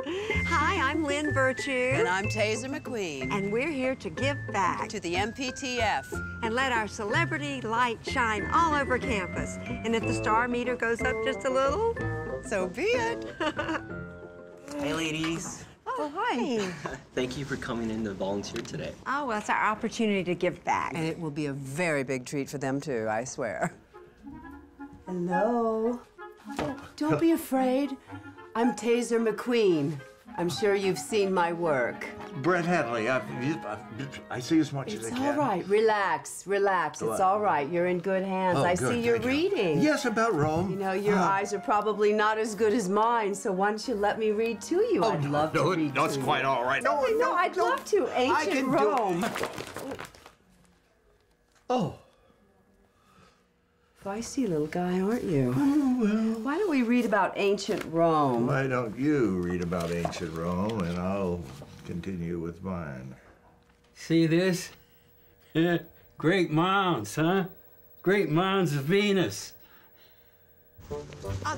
Hi, I'm Lynn Virtue. And I'm Taser McQueen. And we're here to give back to the MPTF. And let our celebrity light shine all over campus. And if the star meter goes up just a little, so be it. Hi, ladies. Oh, hi. Thank you for coming in to volunteer today. Oh, well, it's our opportunity to give back. And it will be a very big treat for them, too, I swear. Hello. Don't be afraid. I'm Taser McQueen. I'm sure you've seen my work. Brett Hadley, I see as much as I It's can. all right. Relax, relax. It's all right. You're in good hands. Oh, I good, see you're thank you. reading. Yes, about Rome. You know, your eyes are probably not as good as mine, so why don't you let me read to you? Oh, I'd love to read no, it's to you. quite all right. No, I'd love to. Ancient can do- Rome. Oh. Feisty little guy, aren't you? Oh, well. Why don't we read about ancient Rome? Why don't you read about ancient Rome, and I'll continue with mine. See this? Great mounds, huh? Great mounds of Venus.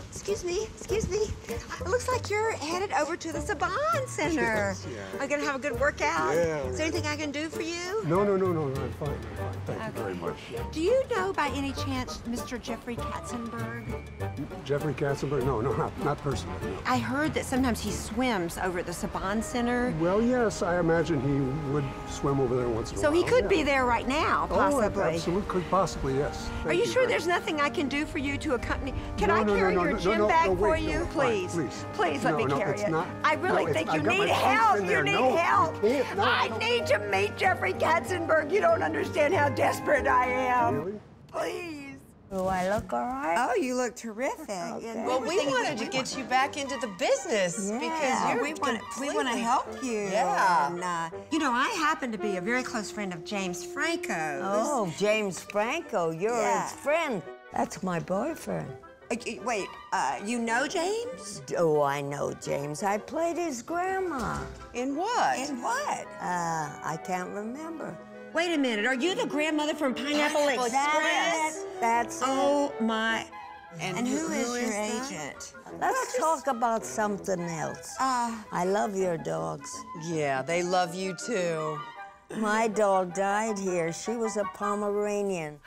Excuse me. It looks like you're headed over to the Saban Center. Yes, yeah. I'm gonna have a good workout. Yeah. Is there anything I can do for you? No, I'm fine. Thank you very much. Do you know by any chance Mr. Jeffrey Katzenberg? Jeffrey Katzenberg? No, not personally. No. I heard that sometimes he swims over at the Saban Center. Well, yes, I imagine he would swim over there once in a So while. he could yeah. be there right now, possibly. Oh, absolutely, could possibly, yes. Are Thank you sure very there's much. nothing I can do for you to accompany? Can No, I no, carry no, your no, gym no, bag no, for wait, you? no, Please. please. Please let me No, carry it's it. not. I really No, think I you got my need hands help. in You there. need No, help. you can't. No, I no. need to meet Jeffrey Katzenberg. You don't understand how desperate I am. Really? Please. Do I look all right? Oh, you look terrific. And Well, we wanted to get you back into the business because you're we want to completely- help you. Yeah. And, you know, I happen to be a very close friend of James Franco's. Oh, James Franco, you're Yeah. his friend. That's my boyfriend. Wait, you know James? Oh, I know James. I played his grandma. In what? And what? I can't remember. Wait a minute. Are you the grandmother from Pineapple Express? That's it. Oh my! And who is your that? agent? Let's talk about something else. I love your dogs. Yeah, they love you too. My dog died here. She was a Pomeranian.